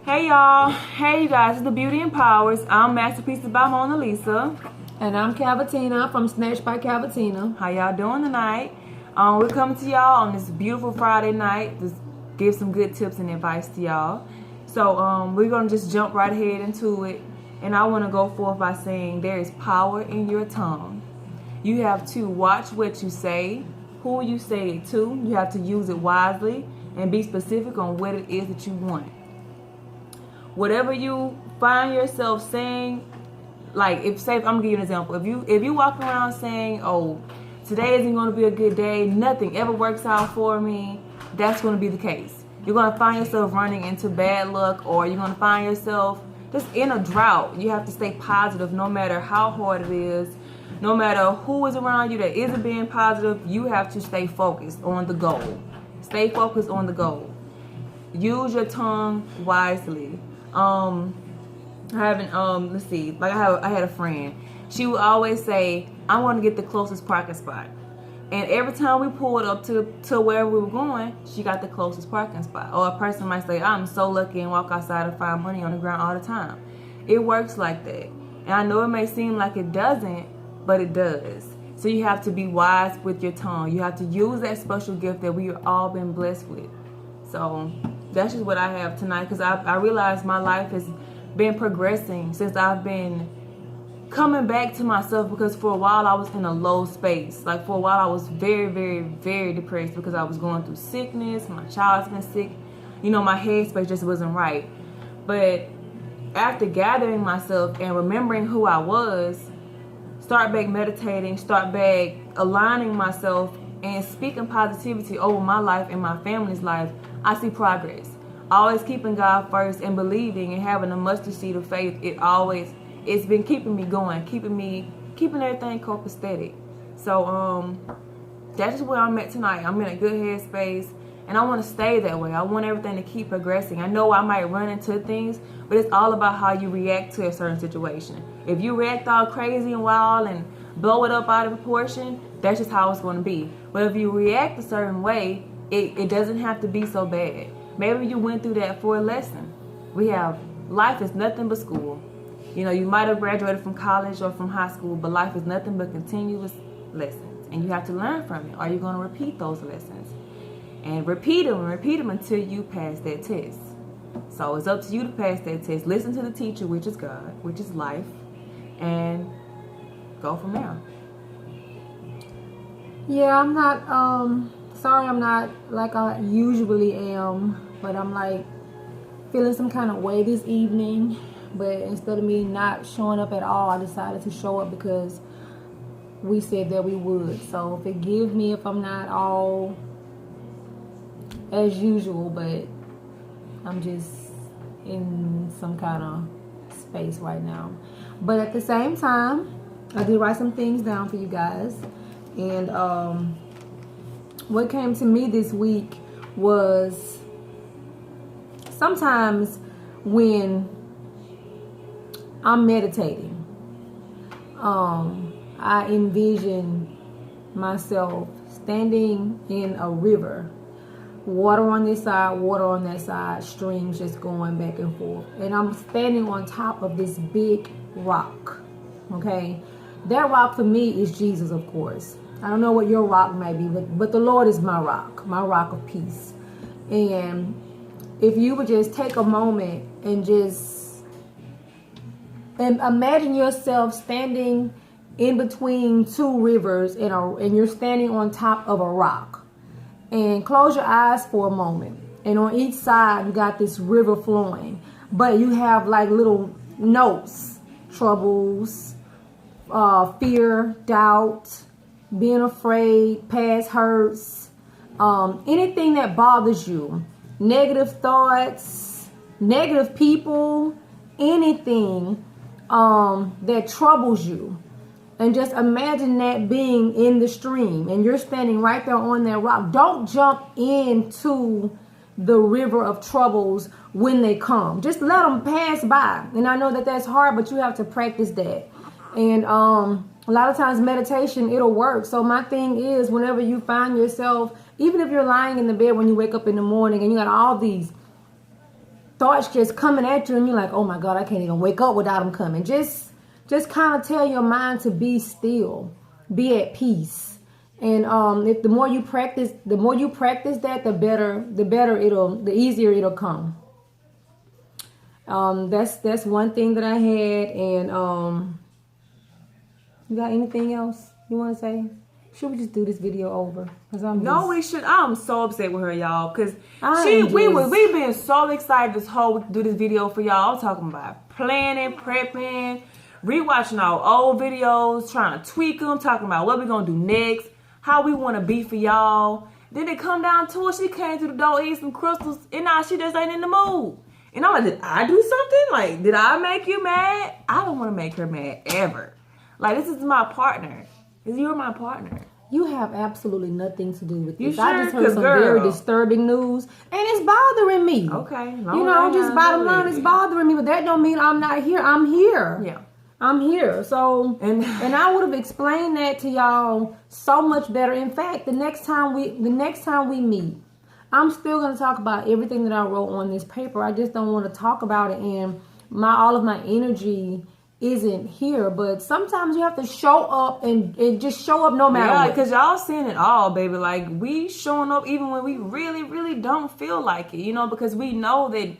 Hey y'all, hey you guys, it's the Beauty and Powers. I'm Masterpieces by Mona Lisa. And I'm Cavatina from Snatched by Cavatina. How y'all doing tonight? We're coming to y'all on this beautiful Friday night to give some good tips and advice to y'all. So we're going to just jump right ahead into it. And I want to go forth by saying there is power in your tongue. You have to watch what you say, who you say it to. You have to use it wisely and be specific on what it is that you want. Whatever you find yourself saying, like I'm gonna give you an example. If you walk around saying, "Oh, today isn't gonna be a good day. Nothing ever works out for me," that's gonna be the case. You're gonna find yourself running into bad luck, or you're gonna find yourself just in a drought. You have to stay positive, no matter how hard it is, no matter who is around you that isn't being positive. You have to stay focused on the goal. Stay focused on the goal. Use your tongue wisely. Let's see, like I had a friend. She would always say, "I want to get the closest parking spot." And every time we pulled up to where we were going, she got the closest parking spot. Or a person might say, "I'm so lucky," and walk outside and find money on the ground all the time. It works like that. And I know it may seem like it doesn't, but it does. So you have to be wise with your tongue. You have to use that special gift that we have all been blessed with. So that's just what I have tonight, because I realize my life has been progressing since I've been coming back to myself, because for a while I was in a low space. Like for a while I was very, very, very depressed because I was going through sickness. My child's been sick. My headspace just wasn't right. But after gathering myself and remembering who I was, start back meditating, start back aligning myself and speaking positivity over my life and my family's life, I see progress. Always keeping God first and believing and having a mustard seed of faith, it's been keeping me going, keeping everything copacetic. So that's just where I'm at tonight. I'm in a good headspace, and I want to stay that way. I want everything to keep progressing. I know I might run into things, but it's all about how you react to a certain situation. If you react all crazy and wild and blow it up out of proportion, that's just how it's going to be. But if you react a certain way, it doesn't have to be so bad. Maybe you went through that for a lesson. Life is nothing but school. You might have graduated from college or from high school, but life is nothing but continuous lessons. And you have to learn from it. Are you going to repeat those lessons? And repeat them until you pass that test. So it's up to you to pass that test. Listen to the teacher, which is God, which is life, and go from there. Yeah, I'm not like I usually am, but I'm like feeling some kind of way this evening. But instead of me not showing up at all, I decided to show up because we said that we would. So forgive me if I'm not all as usual, but I'm just in some kind of space right now. But at the same time, I did write some things down for you guys. And what came to me this week was sometimes when I'm meditating, I envision myself standing in a river, water on this side, water on that side, streams just going back and forth. And I'm standing on top of this big rock, okay? That rock for me is Jesus, of course. I don't know what your rock may be, but the Lord is my rock of peace. And if you would just take a moment and imagine yourself standing in between two rivers and you're standing on top of a rock. And close your eyes for a moment. And on each side, you got this river flowing. But you have like little notes, troubles, fear, doubt, being afraid, past hurts, anything that bothers you, negative thoughts, negative people, anything that troubles you. And just imagine that being in the stream and you're standing right there on that rock. Don't jump into the river of troubles when they come. Just let them pass by. And I know that that's hard, but you have to practice that. And a lot of times meditation, it'll work. So my thing is, whenever you find yourself, even if you're lying in the bed when you wake up in the morning and you got all these thoughts just coming at you and you're like, oh my God, I can't even wake up without them coming. Just kind of tell your mind to be still, be at peace. And if the more you practice that, the easier it'll come. That's one thing that I had. And you got anything else you want to say? Should we just do this video over? We should. I'm so upset with her, y'all, because we've been so excited this whole week to do this video for y'all. I'm talking about planning, prepping, rewatching our old videos, trying to tweak them, talking about what we're gonna do next, how we want to be for y'all. Then it come down to it. She came through the door, ate some crystals, and now she just ain't in the mood. And I'm like, did I do something? Like, did I make you mad? I don't want to make her mad ever. Like, this is my partner. You're my partner. You have absolutely nothing to do with this. You sure? I just heard some very disturbing news, and it's bothering me. Okay. Just bottom line, it's bothering me, but that don't mean I'm not here. I'm here. Yeah. I'm here. So, and I would have explained that to y'all so much better. In fact, the next time we meet, I'm still going to talk about everything that I wrote on this paper. I just don't want to talk about it, and all of my energy isn't here. But sometimes you have to show up and just show up no matter what. Because y'all seeing it all, baby. Like, we showing up even when we really, really don't feel like it, because we know that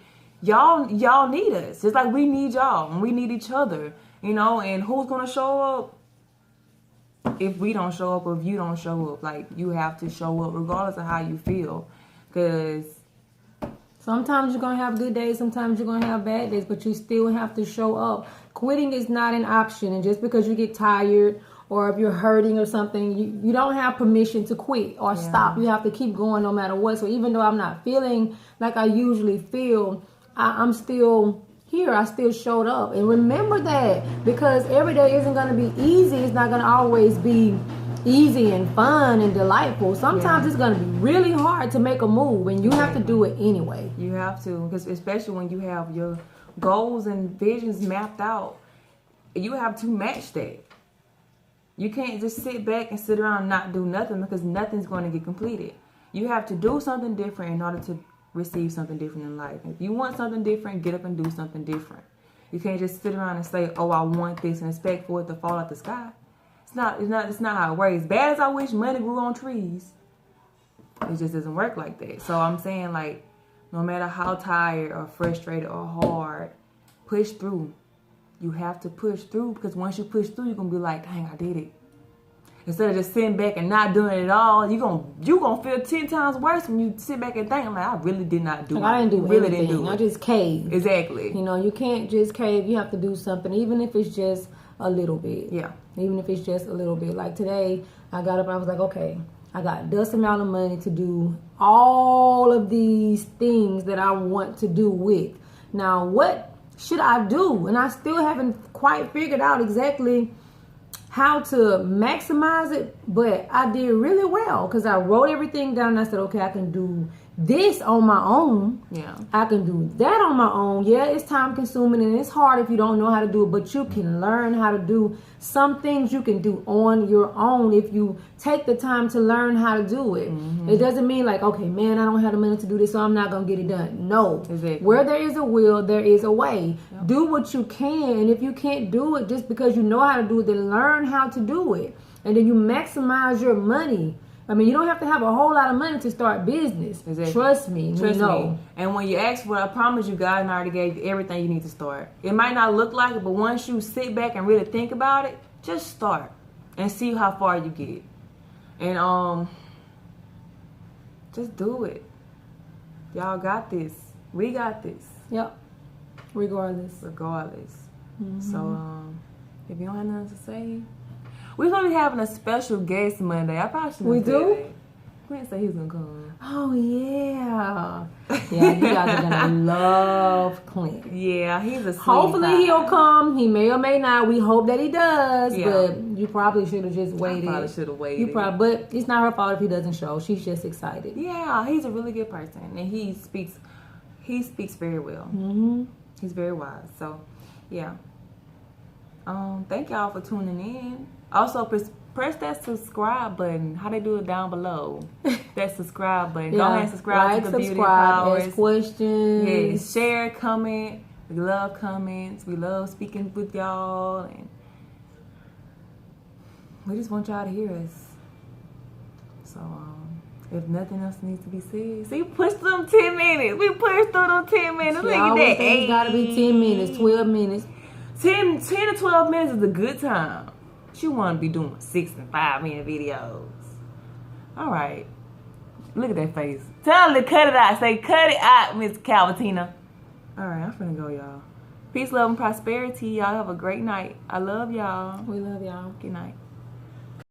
y'all need us. Just like we need y'all and we need each other, and who's going to show up if we don't show up or if you don't show up? Like, you have to show up regardless of how you feel, because sometimes you're going to have good days, sometimes you're going to have bad days, but you still have to show up. Quitting is not an option. And just because you get tired or if you're hurting or something, you don't have permission to quit or stop. You have to keep going no matter what. So even though I'm not feeling like I usually feel, I'm still here. I still showed up. And remember that, because every day isn't going to be easy. It's not going to always be easy and fun and delightful. Sometimes it's going to be really hard to make a move, and you have to do it anyway. You have to, because especially when you have your goals and visions mapped out, you have to match that. You can't just sit back and sit around and not do nothing, because nothing's going to get completed. You have to do something different in order to receive something different in life. If you want something different, get up and do something different. You can't just sit around and say, oh, I want this, and expect for it to fall out the sky. It's not how it works. As bad as I wish money grew on trees, it just doesn't work like that. So I'm saying, like, no matter how tired or frustrated or hard, push through. You have to push through, because once you push through, you're going to be like, dang, I did it. Instead of just sitting back and not doing it at all, you're gonna feel 10 times worse when you sit back and think, I'm like, I really did not do it. I didn't do anything. I just caved. Exactly. You can't just cave. You have to do something, even if it's just a little bit. Yeah. Even if it's just a little bit. Like today, I got up and I was like, okay, I got this amount of money to do all of these things that I want to do with. Now, what should I do? And I still haven't quite figured out exactly how to maximize it, but I did really well, because I wrote everything down and I said, okay, I can do this on my own. Yeah. I can do that on my own. Yeah, it's time consuming and it's hard if you don't know how to do it, but you can learn how to do some things you can do on your own if you take the time to learn how to do it. Mm-hmm. It doesn't mean like, okay, man, I don't have the money to do this, so I'm not going to get it done. No. Exactly. Where there is a will, there is a way. Yep. Do what you can. And if you can't do it just because you know how to do it, then learn how to do it. And then you maximize your money. I mean, you don't have to have a whole lot of money to start business. Exactly. Trust me. And when you ask for it, I promise you, God already gave you everything you need to start. It might not look like it, but once you sit back and really think about it, just start and see how far you get. And just do it. Y'all got this. We got this. Yep. Regardless. Mm-hmm. So if you don't have nothing to say, we're going to be having a special guest Monday. I probably shouldn't. We do? Quinn said he was going to come. Oh, yeah. Yeah, you guys are going to love Clint. Yeah, he's a sweet Hopefully guy. He'll come. He may or may not. We hope that he does. Yeah. But you probably should have just waited. I probably should have waited. But it's not her fault if he doesn't show. She's just excited. Yeah, he's a really good person. And he speaks very well. Mm-hmm. He's very wise. So, yeah. Thank y'all for tuning in. Also, press that subscribe button. How they do it down below. That subscribe button. Go Yeah. ahead and subscribe Like, to the Beauty subscribe, Powers. ask questions. Yes, share, comment. We love comments. We love speaking with y'all, and we just want y'all to hear us. So, if nothing else needs to be said, see, push them 10 minutes. We pushed through them 10 minutes. She Look at always that. think it's gotta be 10 minutes, 12 minutes. 10 to 12 minutes is a good time. She want to be doing 6 and 5 minute videos. All right. Look at that face. Tell her to cut it out. Say, cut it out, Miss Calvatina. All right, I'm finna go, y'all. Peace, love, and prosperity. Y'all have a great night. I love y'all. We love y'all. Good night.